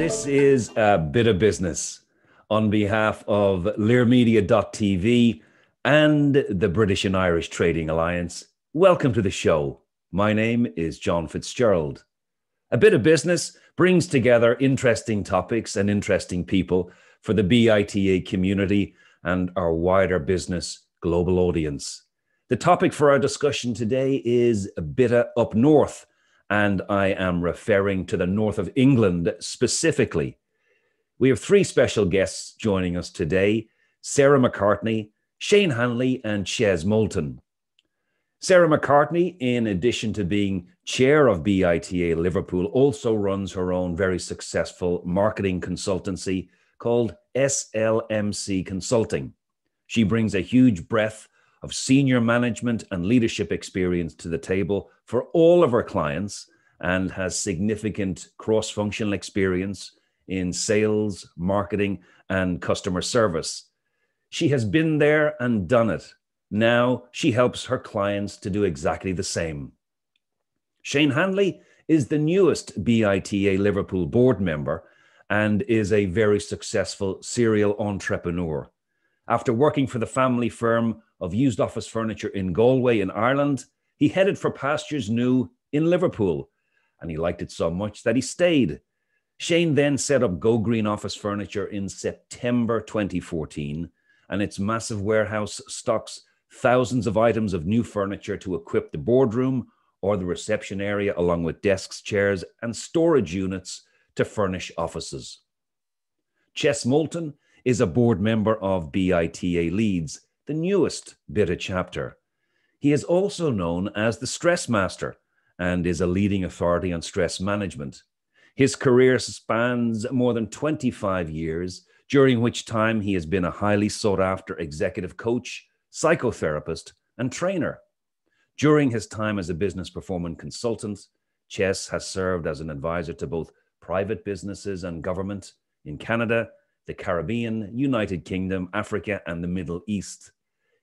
This is a bit of business on behalf of learmedia.tv and the British and Irish Trading Alliance. Welcome to the show. My name is John Fitzgerald. A bit of business brings together interesting topics and interesting people for the BITA community and our wider business global audience. The topic for our discussion today is BITA up north, and I am referring to the north of England specifically. We have three special guests joining us today: Sarah McCartney, Shane Hanley, and Ches Moulton. Sarah McCartney, in addition to being chair of BITA Liverpool, also runs her own very successful marketing consultancy called SLMC Consulting. She brings a huge breadth of senior management and leadership experience to the table for all of her clients and has significant cross-functional experience in sales, marketing, and customer service. She has been there and done it. Now she helps her clients to do exactly the same. Shane Hanley is the newest BITA Liverpool board member and is a very successful serial entrepreneur. After working for the family firm of used office furniture in Galway in Ireland, he headed for pastures new in Liverpool, and he liked it so much that he stayed. Shane then set up Go Green Office Furniture in September 2014, and its massive warehouse stocks thousands of items of new furniture to equip the boardroom or the reception area, along with desks, chairs, and storage units to furnish offices. Ches Moulton is a board member of BITA Leeds, the newest BITA chapter. He is also known as the Stress Master and is a leading authority on stress management. His career spans more than 25 years, during which time he has been a highly sought-after executive coach, psychotherapist, and trainer. During his time as a business performance consultant, Ches has served as an advisor to both private businesses and government in Canada, the Caribbean, United Kingdom, Africa, and the Middle East.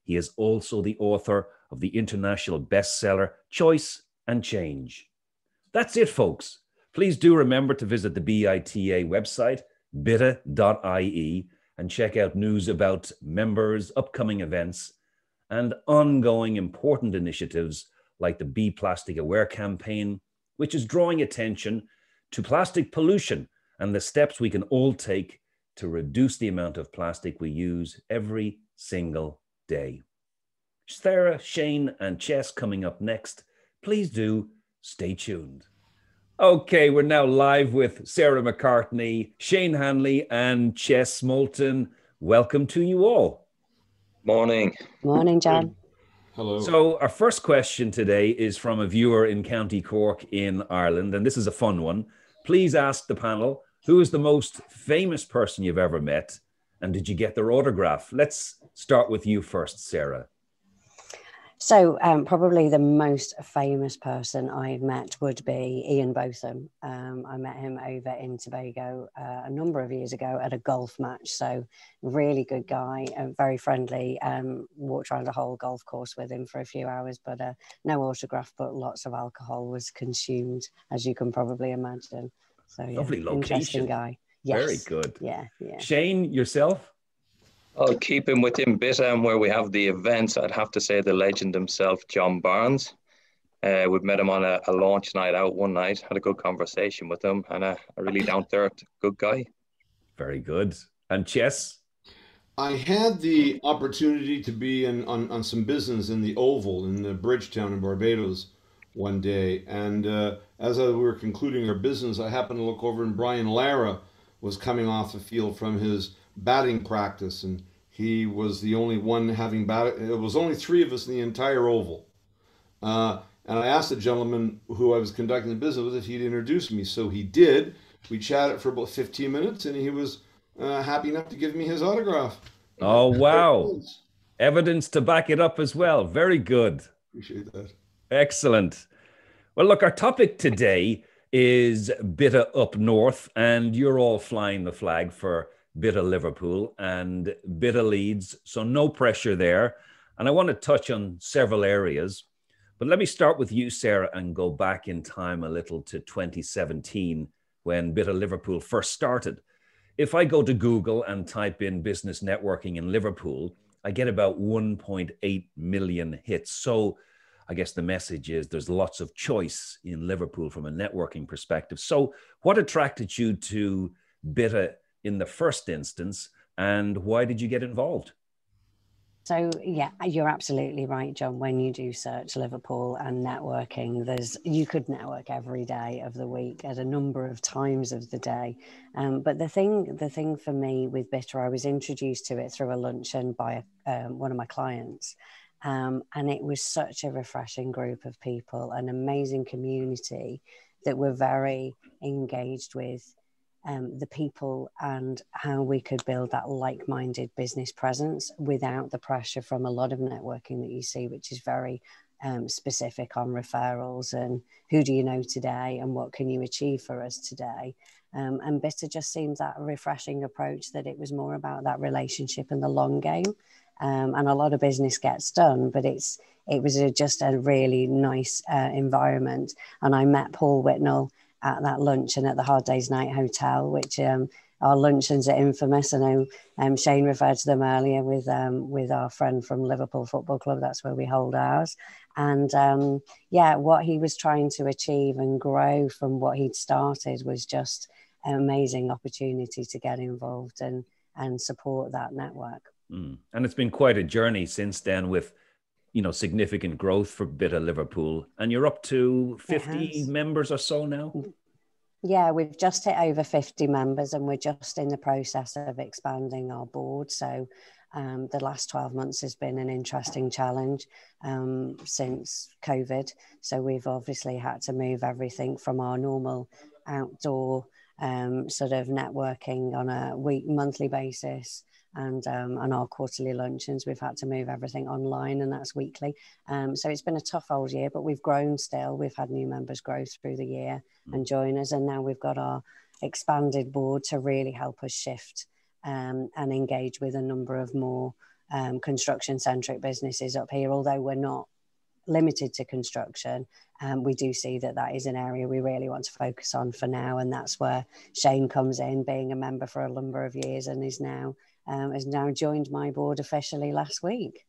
He is also the author of the international bestseller, Choice and Change. That's it, folks. Please do remember to visit the BITA website, bita.ie, and check out news about members, upcoming events, and ongoing important initiatives like the Be Plastic Aware campaign, which is drawing attention to plastic pollution and the steps we can all take to reduce the amount of plastic we use every single day. Sarah, Shane, and Ches coming up next. Please do stay tuned. Okay, we're now live with Sarah McCartney, Shane Hanley, and Ches Moulton. Welcome to you all. Morning. Morning, John. Hello. So our first question today is from a viewer in County Cork in Ireland, and this is a fun one. Please ask the panel, who is the most famous person you've ever met, and did you get their autograph? Let's start with you first, Sarah. So probably the most famous person I've met would be Ian Botham. I met him over in Tobago a number of years ago at a golf match. So really good guy, very friendly. Walked around a whole golf course with him for a few hours, but no autograph, but lots of alcohol was consumed, as you can probably imagine. So yeah, lovely location. Interesting guy. Yes. Very good. Yeah, yeah. Shane, yourself? I'll keep him within BITA and where we have the events. I'd have to say the legend himself, John Barnes. We've met him on a launch night out one night, had a good conversation with him, and a really down-to-earth good guy. Very good. And Ches? I had the opportunity to be on some business in the Oval in Bridgetown in Barbados one day. And as we were concluding our business, I happened to look over and Brian Lara was coming off the field from his batting practice, and he was the only one having batted. It was only three of us in the entire Oval. And I asked the gentleman who I was conducting the business with if he'd introduce me. So he did. We chatted for about 15 minutes, and he was happy enough to give me his autograph. Oh, wow. Evidence to back it up as well. Very good. Appreciate that. Excellent. Well, look, our topic today is BITA up north, and you're all flying the flag for BITA Liverpool and BITA Leeds, so no pressure there. And I want to touch on several areas, but let me start with you, Sarah, and go back in time a little to 2017 when BITA Liverpool first started. If I go to Google and type in business networking in Liverpool, I get about 1.8 million hits. So I guess the message is there's lots of choice in Liverpool from a networking perspective. So what attracted you to BITA in the first instance, and why did you get involved? So yeah, you're absolutely right, John. When you do search Liverpool and networking, you could network every day of the week at a number of times of the day. But the thing for me with BITA, I was introduced to it through a luncheon by one of my clients. And it was such a refreshing group of people, an amazing community that were very engaged with the people and how we could build that like-minded business presence without the pressure from a lot of networking that you see, which is very specific on referrals and who do you know today and what can you achieve for us today. And BITA just seems that refreshing approach, that it was more about that relationship and the long game. And a lot of business gets done, but it was just a really nice environment. And I met Paul Whitnell at that luncheon at the Hard Day's Night Hotel, which our luncheons are infamous. I know Shane referred to them earlier with our friend from Liverpool Football Club. That's where we hold ours. And what he was trying to achieve and grow from what he'd started was just an amazing opportunity to get involved and support that network. And it's been quite a journey since then with, significant growth for BITA Liverpool. And you're up to 50 members or so now? Yeah, we've just hit over 50 members and we're just in the process of expanding our board. So the last 12 months has been an interesting challenge since COVID. So we've obviously had to move everything from our normal outdoor sort of networking on a monthly basis and on our quarterly luncheons. We've had to move everything online, and that's weekly. So it's been a tough old year, but we've grown still. We've had new members grow through the year and join us. And now we've got our expanded board to really help us shift and engage with a number of more construction-centric businesses up here. Although we're not limited to construction, we do see that is an area we really want to focus on for now. And that's where Shane comes in, being a member for a number of years, and has now joined my board officially last week.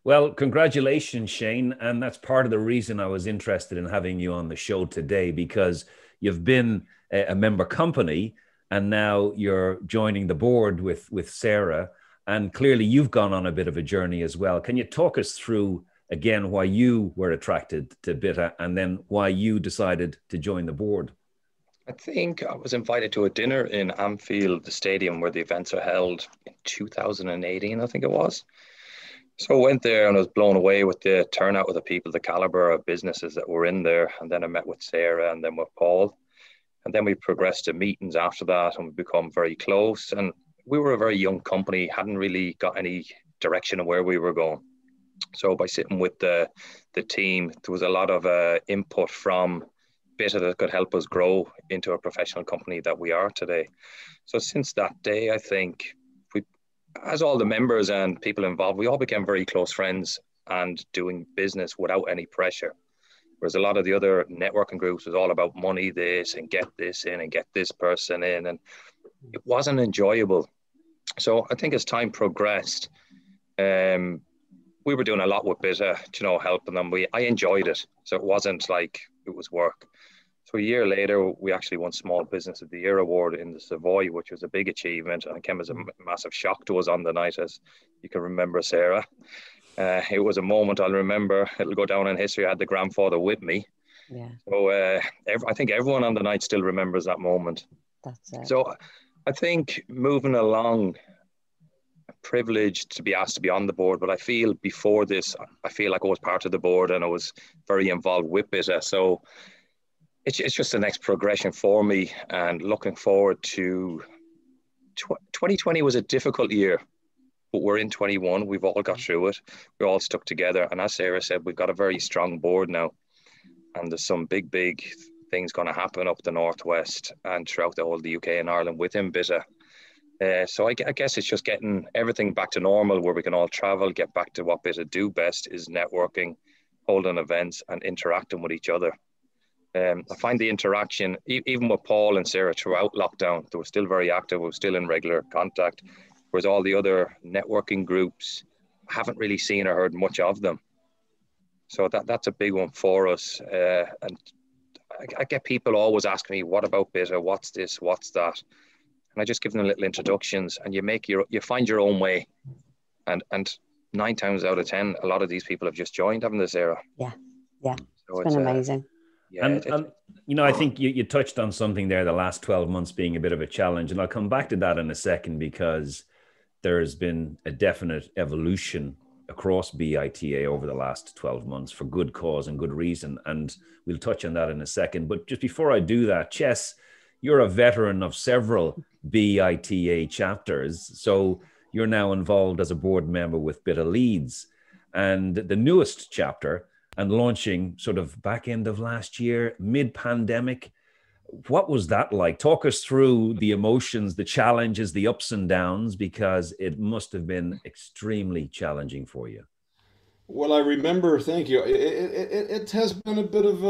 Well, congratulations, Shane. And that's part of the reason I was interested in having you on the show today, because you've been a member company and now you're joining the board with Sarah. And clearly you've gone on a bit of a journey as well. Can you talk us through, again, why you were attracted to BITA and then why you decided to join the board? I think I was invited to a dinner in Anfield, the stadium where the events are held, in 2018, I think it was. So I went there and I was blown away with the turnout of the people, the caliber of businesses that were in there. And then I met with Sarah and then with Paul. And then we progressed to meetings after that and we become very close. And we were a very young company, hadn't really got any direction of where we were going. So by sitting with the team, there was a lot of input from BITA that could help us grow into a professional company that we are today. So since that day, I think as all the members and people involved, we all became very close friends and doing business without any pressure. Whereas a lot of the other networking groups was all about money this and get this in and get this person in, and it wasn't enjoyable. So I think as time progressed, we were doing a lot with BITA, helping them. I enjoyed it. So it wasn't like it was work. So a year later, we actually won Small Business of the Year award in the Savoy, which was a big achievement. And it came as a massive shock to us on the night, as you can remember, Sarah. It was a moment I'll remember. It'll go down in history. I had the grandfather with me. Yeah. So I think everyone on the night still remembers that moment. That's it. So I think moving along, privileged to be asked to be on the board, but I feel before this, I feel like I was part of the board and I was very involved with BITA. So it's just the next progression for me, and looking forward to 2020 was a difficult year, but we're in 21. We've all got through it. We're all stuck together. And as Sarah said, we've got a very strong board now, and there's some big things going to happen up the Northwest and throughout the whole of the UK and Ireland within BITA. So I guess it's just getting everything back to normal, where we can all travel, get back to what BITA do best, is networking, holding events and interacting with each other. I find the interaction, even with Paul and Sarah throughout lockdown, they were still very active, we were still in regular contact, whereas all the other networking groups, I haven't really seen or heard much of them. So that's a big one for us. And I get people always asking me, what about BITA? What's this? What's that? And I just give them little introductions, and you find your own way. And 9 times out of 10, a lot of these people have just joined, haven't they, Sarah? Yeah. So it's been amazing. Yeah, and you know, I think you touched on something there, the last 12 months being a bit of a challenge. And I'll come back to that in a second, because there's been a definite evolution across BITA over the last 12 months for good cause and good reason. And we'll touch on that in a second. But just before I do that, Ches, you're a veteran of several BITA chapters. So you're now involved as a board member with BITA Leeds. And the newest chapter, and launching sort of back end of last year, mid-pandemic. What was that like? Talk us through the emotions, the challenges, the ups and downs, because it must have been extremely challenging for you. Well, I remember, thank you. It has been a bit of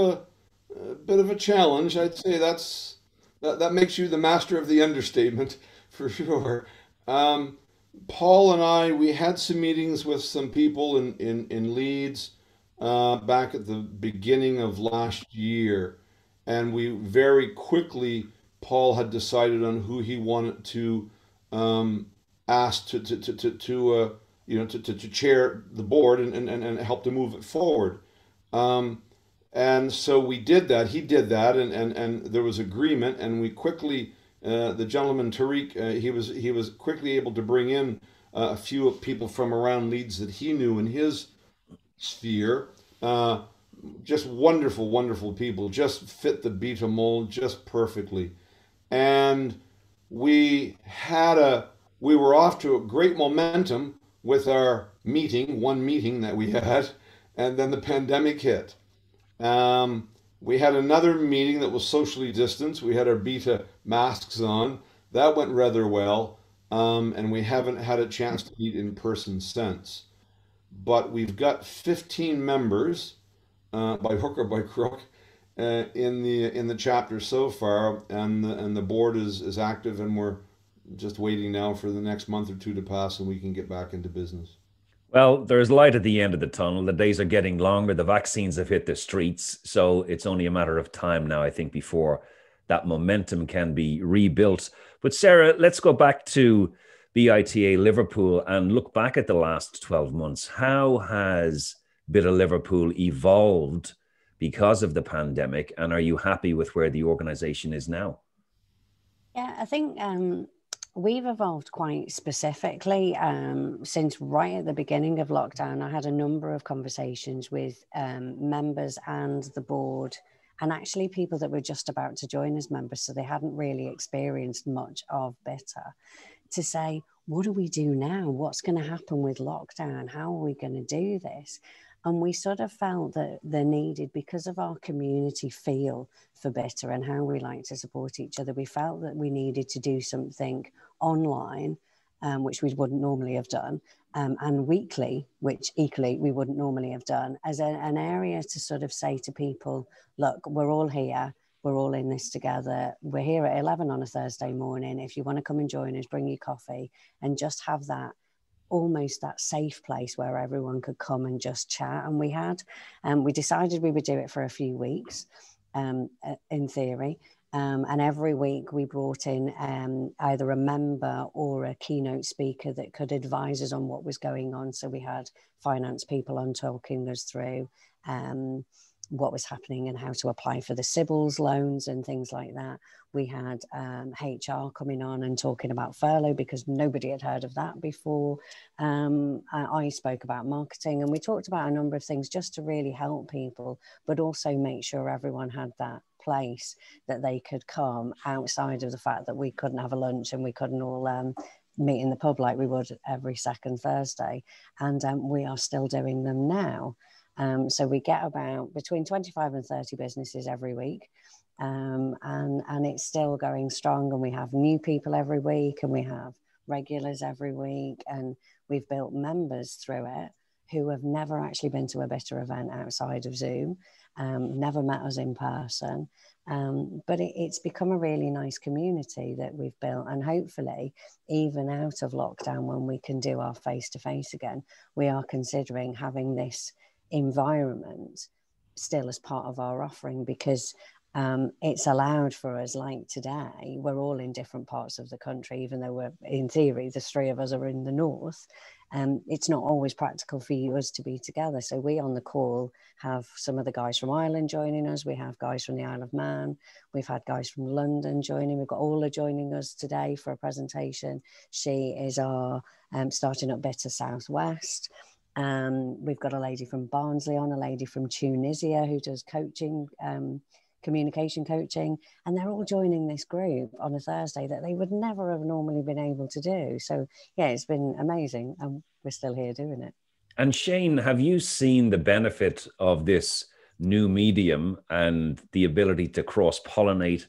a challenge. I'd say that makes you the master of the understatement, for sure. Paul and I, we had some meetings with some people in Leeds back at the beginning of last year, and we very quickly, Paul had decided on who he wanted to ask to chair the board and help to move it forward. And so we did that. He did that, and there was agreement, and we quickly, the gentleman Tariq, he was quickly able to bring in a few people from around Leeds that he knew in his sphere. Just wonderful, wonderful people, just fit the BITA mold just perfectly. And we were off to a great momentum with our one meeting that we had, and then the pandemic hit. We had another meeting that was socially distanced. We had our BITA masks on. That went rather well, and we haven't had a chance to meet in person since. But we've got 15 members, by hook or by crook, in the chapter so far, and the board is active, and we're just waiting now for the next month or two to pass, and we can get back into business. Well, there's light at the end of the tunnel. The days are getting longer. The vaccines have hit the streets, so it's only a matter of time now, I think, before that momentum can be rebuilt. But Sarah, let's go back to BITA Liverpool and look back at the last 12 months. How has BITA Liverpool evolved because of the pandemic, and are you happy with where the organization is now? Yeah, I think we've evolved quite specifically since right at the beginning of lockdown. I had a number of conversations with members and the board, and actually people that were just about to join as members, so they hadn't really experienced much of BITA, to say, what do we do now? What's going to happen with lockdown? How are we going to do this? And we sort of felt that there needed, because of our community feel for BITA and how we like to support each other, we felt that we needed to do something online, which we wouldn't normally have done, and weekly, which equally we wouldn't normally have done, as an area to sort of say to people, look, we're all here. We're all in this together. We're here at 11 on a Thursday morning. If you want to come and join us, bring your coffee, and just have that, almost that safe place where everyone could come and just chat. And we decided we would do it for a few weeks, in theory. And every week we brought in either a member or a keynote speaker that could advise us on what was going on. So we had finance people on talking us through what was happening and how to apply for the Sybil's loans and things like that. We had HR coming on and talking about furlough because nobody had heard of that before. I spoke about marketing, and we talked about a number of things just to really help people, but also make sure everyone had that place that they could come outside of the fact that we couldn't have a lunch and we couldn't all meet in the pub like we would every second Thursday. And we are still doing them now. So we get about between 25 and 30 businesses every week, and it's still going strong, and we have new people every week, and we have regulars every week, and we've built members through it who have never actually been to a BITA event outside of Zoom, never met us in person. But it's become a really nice community that we've built, and hopefully even out of lockdown, when we can do our face-to-face again, we are considering having this environment still as part of our offering, because it's allowed for us, like today, we're all in different parts of the country, even though we're, in theory, the three of us are in the north. It's not always practical for us to be together. So we on the call have some of the guys from Ireland joining us. We have guys from the Isle of Man. We've had guys from London joining. We've got Ola joining us today for a presentation. She is our starting up BITA Southwest. We've got a lady from Barnsley on, a lady from Tunisia who does coaching, communication coaching, and they're all joining this group on a Thursday that they would never have normally been able to do. So yeah, it's been amazing, and we're still here doing it. And Shane, have you seen the benefit of this new medium and the ability to cross-pollinate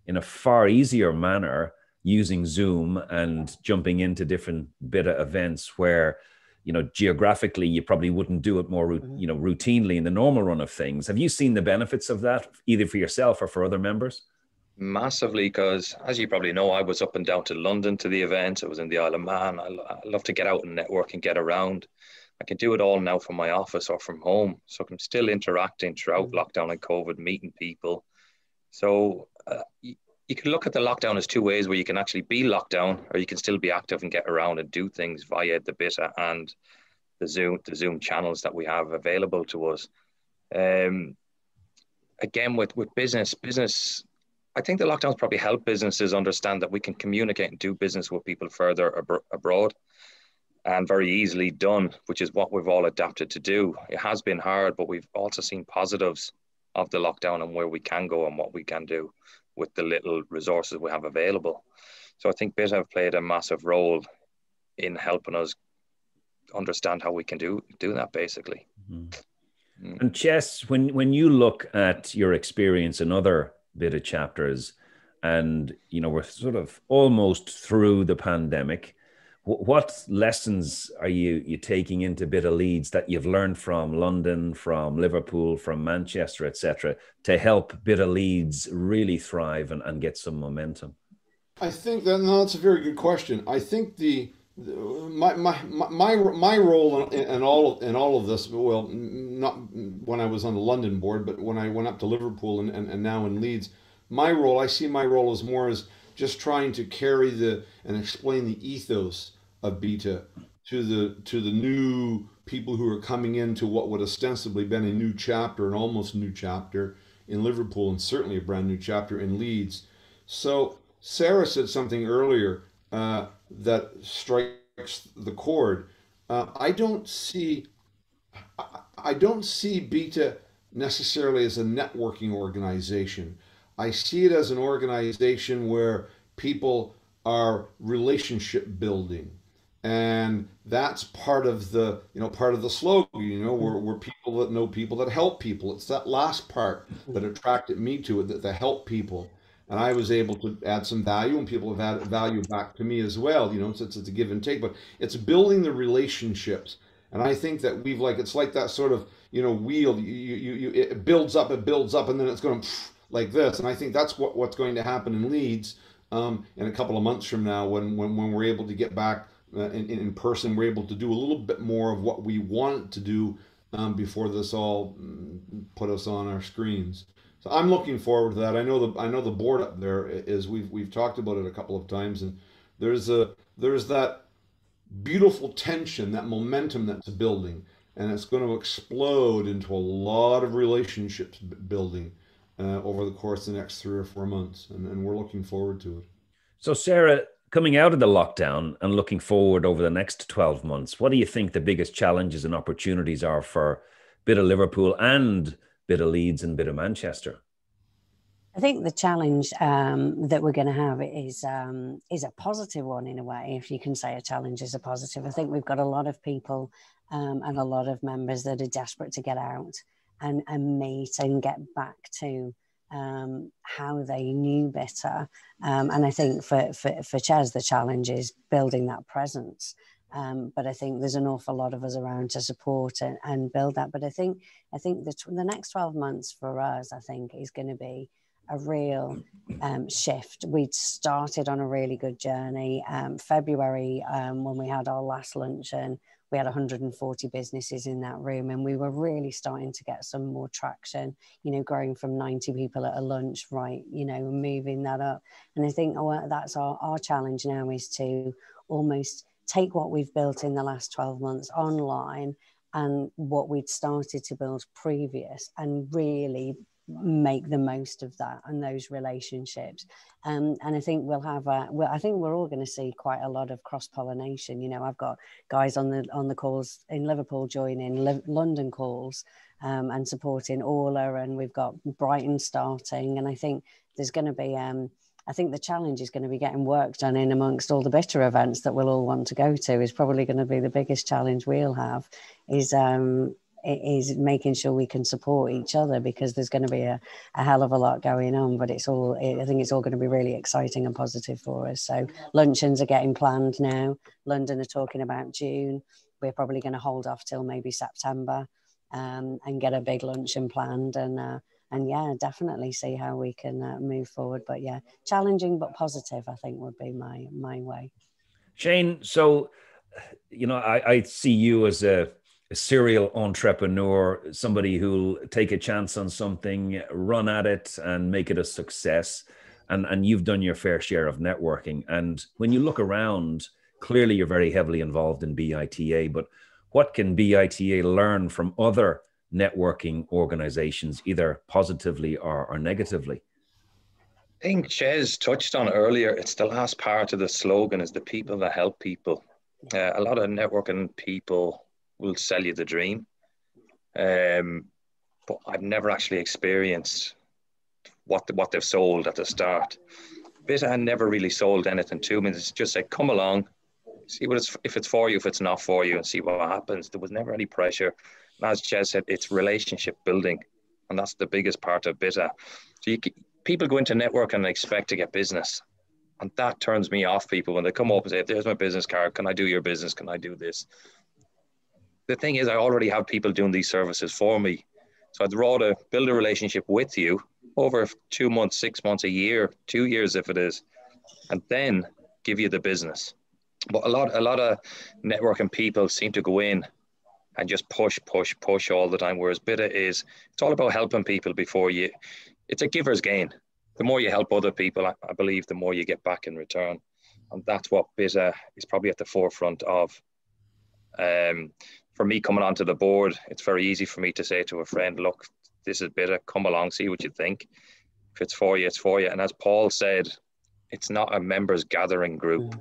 in a far easier manner using Zoom and jumping into different BITA events where, you know, geographically, you probably wouldn't do it more, you know, routinely in the normal run of things? Have you seen the benefits of that, either for yourself or for other members? Massively, because as you probably know, I was up and down to London to the event. I was in the Isle of Man. I love to get out and network and get around. I can do it all now from my office or from home. So I'm still interacting throughout lockdown and COVID, meeting people. So you can look at the lockdown as two ways, where you can actually be locked down, or you can still be active and get around and do things via the BITA and the Zoom channels that we have available to us. Again, with business, I think the lockdowns probably help businesses understand that we can communicate and do business with people further abroad, and very easily done, which is what we've all adapted to do. It has been hard, but we've also seen positives of the lockdown and where we can go and what we can do with the little resources we have available. So I think BITA have played a massive role in helping us understand how we can do that, basically. Mm-hmm. And Ches, when you look at your experience in other BITA chapters, and you know, we're sort of almost through the pandemic, what lessons are you taking into BITA Leeds that you've learned from London, from Liverpool, from Manchester, etc., to help BITA Leeds really thrive and get some momentum? I think that's a very good question. I think my role in all of this, well, not when I was on the London board, but when I went up to Liverpool and now in Leeds, I see my role as more as just trying to carry and explain the ethos of BITA to the new people who are coming into what would ostensibly been a new chapter, an almost new chapter in Liverpool, and certainly a brand new chapter in Leeds. So Sarah said something earlier that strikes the chord. I don't see BITA necessarily as a networking organization. I see it as an organization where people are relationship building, and that's part of the slogan. We're people that know people that help people. It's that last part that attracted me to it, that they help people, and I was able to add some value, and people have added value back to me as well. It's a give and take, but it's building the relationships. And I think that it's like that sort of wheel. It builds up, and then it's going like this. And I think that's what's going to happen in Leeds in a couple of months from now, when we're able to get back in person. We're able to do a little bit more of what we want to do before this all put us on our screens. So I'm looking forward to that. I know the board up there is. We've talked about it a couple of times, and there's that beautiful tension, that momentum that's building, and it's going to explode into a lot of relationships building over the course of the next 3 or 4 months, and we're looking forward to it. So Sarah, coming out of the lockdown and looking forward over the next 12 months, what do you think the biggest challenges and opportunities are for BITA Liverpool and BITA Leeds and BITA Manchester? I think the challenge that we're going to have is a positive one, in a way, if you can say a challenge is a positive. I think we've got a lot of people and a lot of members that are desperate to get out and meet and get back to how they knew BITA. And I think for Ches, the challenge is building that presence But I think there's an awful lot of us around to support and build that. But I think the next 12 months for us, I think, is going to be a real shift. We'd started on a really good journey. February, when we had our last luncheon, we had 140 businesses in that room, and we were really starting to get some more traction, growing from 90 people at a lunch, right, moving that up. And I think that's our challenge now, is to almost take what we've built in the last 12 months online and what we'd started to build previous, and really make the most of that and those relationships. And I think I think we're all going to see quite a lot of cross-pollination. I've got guys on the calls in Liverpool joining London calls and supporting Orla, and we've got Brighton starting. And I think there's going to be I think the challenge is going to be getting work done in amongst all the BITA events that we'll all want to go to. Is probably going to be the biggest challenge we'll have, is making sure we can support each other, because there's going to be a hell of a lot going on. But I think it's all going to be really exciting and positive for us. So luncheons are getting planned now. London are talking about June. We're probably going to hold off till maybe September and get a big luncheon planned. And yeah, definitely see how we can move forward. But yeah, challenging but positive, I think, would be my way. Shane, so, I see you as a serial entrepreneur, somebody who'll take a chance on something, run at it and make it a success. And you've done your fair share of networking. And when you look around, clearly you're very heavily involved in BITA, but what can BITA learn from other networking organizations, either positively or negatively? I think Ches touched on earlier, it's the last part of the slogan, is the people that help people. A lot of networking people will sell you the dream, but I've never actually experienced what they've sold at the start. BITA never really sold anything to me. It's just like, come along, see if it's for you, if it's not for you, and see what happens. There was never any pressure. As Ches said, it's relationship building, and that's the biggest part of BITA. So people go into network and expect to get business, and that turns me off people when they come up and say, there's my business card, can I do your business, can I do this? The thing is, I already have people doing these services for me, so I'd rather build a relationship with you over 2 months, 6 months, a year, 2 years if it is, and then give you the business. But a lot of networking people seem to go in and just push all the time. Whereas BITA it's all about helping people it's a giver's gain. The more you help other people, I believe, the more you get back in return. And that's what BITA is probably at the forefront of. For me coming onto the board, it's very easy for me to say to a friend, look, this is BITA, come along, see what you think. If it's for you, it's for you. And as Paul said, it's not a members gathering group.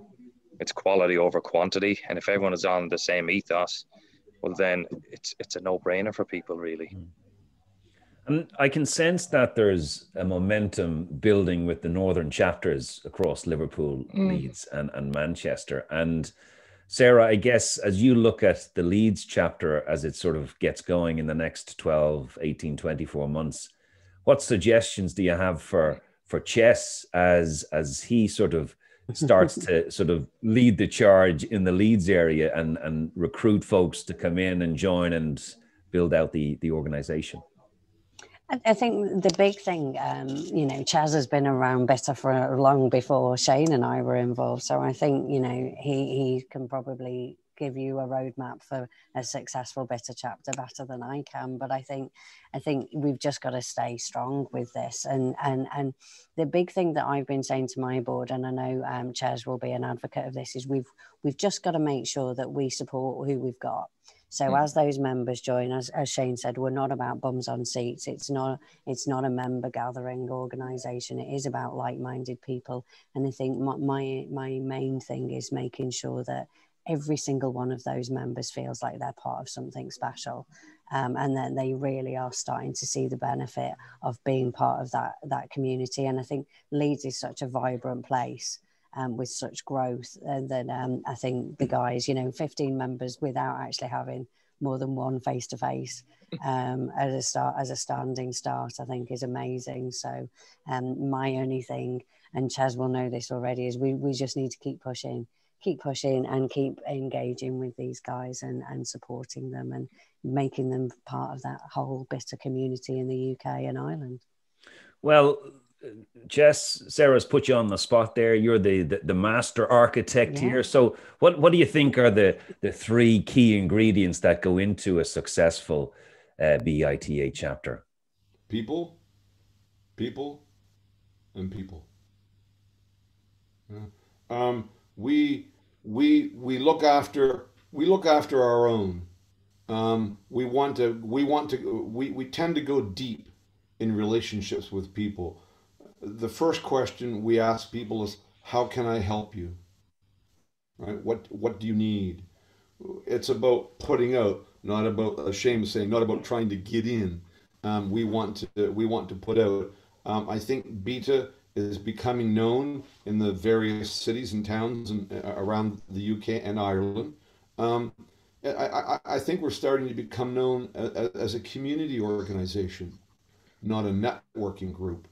It's quality over quantity. And if everyone is on the same ethos, well, then it's a no-brainer for people, really. And I can sense that there's a momentum building with the northern chapters across Liverpool, Leeds and Manchester. And Sarah, I guess as you look at the Leeds chapter as it sort of gets going in the next 12, 18, 24 months, what suggestions do you have for Ches as he sort of starts to sort of lead the charge in the Leeds area and recruit folks to come in and join and build out the organization? I think the big thing, Ches has been around BITA for long before Shane and I were involved. So I think, he can probably give you a roadmap for a successful BITA chapter better than I can. But I think we've just got to stay strong with this. And the big thing that I've been saying to my board, and I know Ches will be an advocate of this, is we've just got to make sure that we support who we've got. So as those members join, as Shane said, we're not about bums on seats. It's not a member gathering organisation. It is about like-minded people. And I think my main thing is making sure that every single one of those members feels like they're part of something special, and that they really are starting to see the benefit of being part of that community. And I think Leeds is such a vibrant place. With such growth, and then I think the guys, 15 members without actually having more than one face-to-face as a standing start, I think is amazing. So my only thing, and Ches will know this already, is we just need to keep pushing, keep pushing and keep engaging with these guys and supporting them and making them part of that whole BITA community in the UK and Ireland. Well, Ches, Sarah's put you on the spot there. You're the master architect here. So what do you think are the three key ingredients that go into a successful BITA chapter? People, people, and people. We look after our own. We tend to go deep in relationships with people. The first question we ask people is, how can I help you? Right? What do you need? It's about putting out, not about, as Shane was saying, not about trying to get in. We want to put out. I think BITA is becoming known in the various cities and towns and around the UK and Ireland. I think we're starting to become known as a community organization, not a networking group.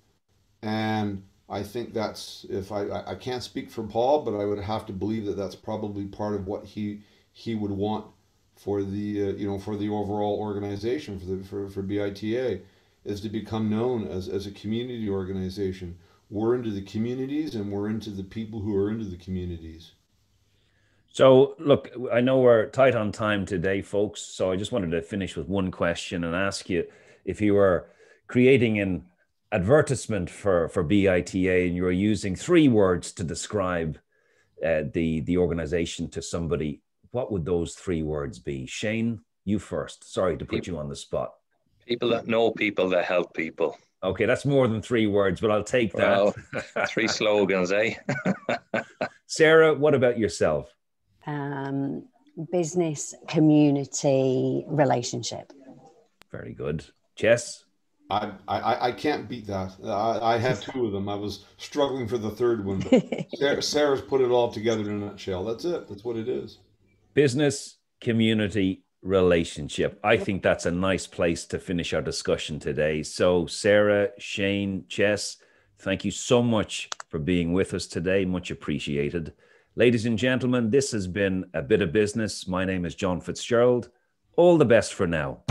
And I think that's, if I can't speak for Paul, but I would have to believe that that's probably part of what he would want for the for the overall organization, for BITA, is to become known as a community organization. We're into the communities and we're into the people who are into the communities. So look, I know we're tight on time today, folks. So I just wanted to finish with one question and ask you, if you were creating an advertisement for BITA and you were using three words to describe the organization to somebody, what would those three words be? Shane, you first. Sorry to put you on the spot. People that know people that help people. Okay, that's more than three words, but I'll take that. Well, three slogans, eh? Sarah, what about yourself? Business, community, relationship. Very good. Ches? I can't beat that. I have two of them. I was struggling for the third one. Sarah's put it all together in a nutshell. That's it. That's what it is. Business, community, relationship. I think that's a nice place to finish our discussion today. So Sarah, Shane, Ches, thank you so much for being with us today. Much appreciated. Ladies and gentlemen, this has been A Bit of Business. My name is John Fitzgerald. All the best for now.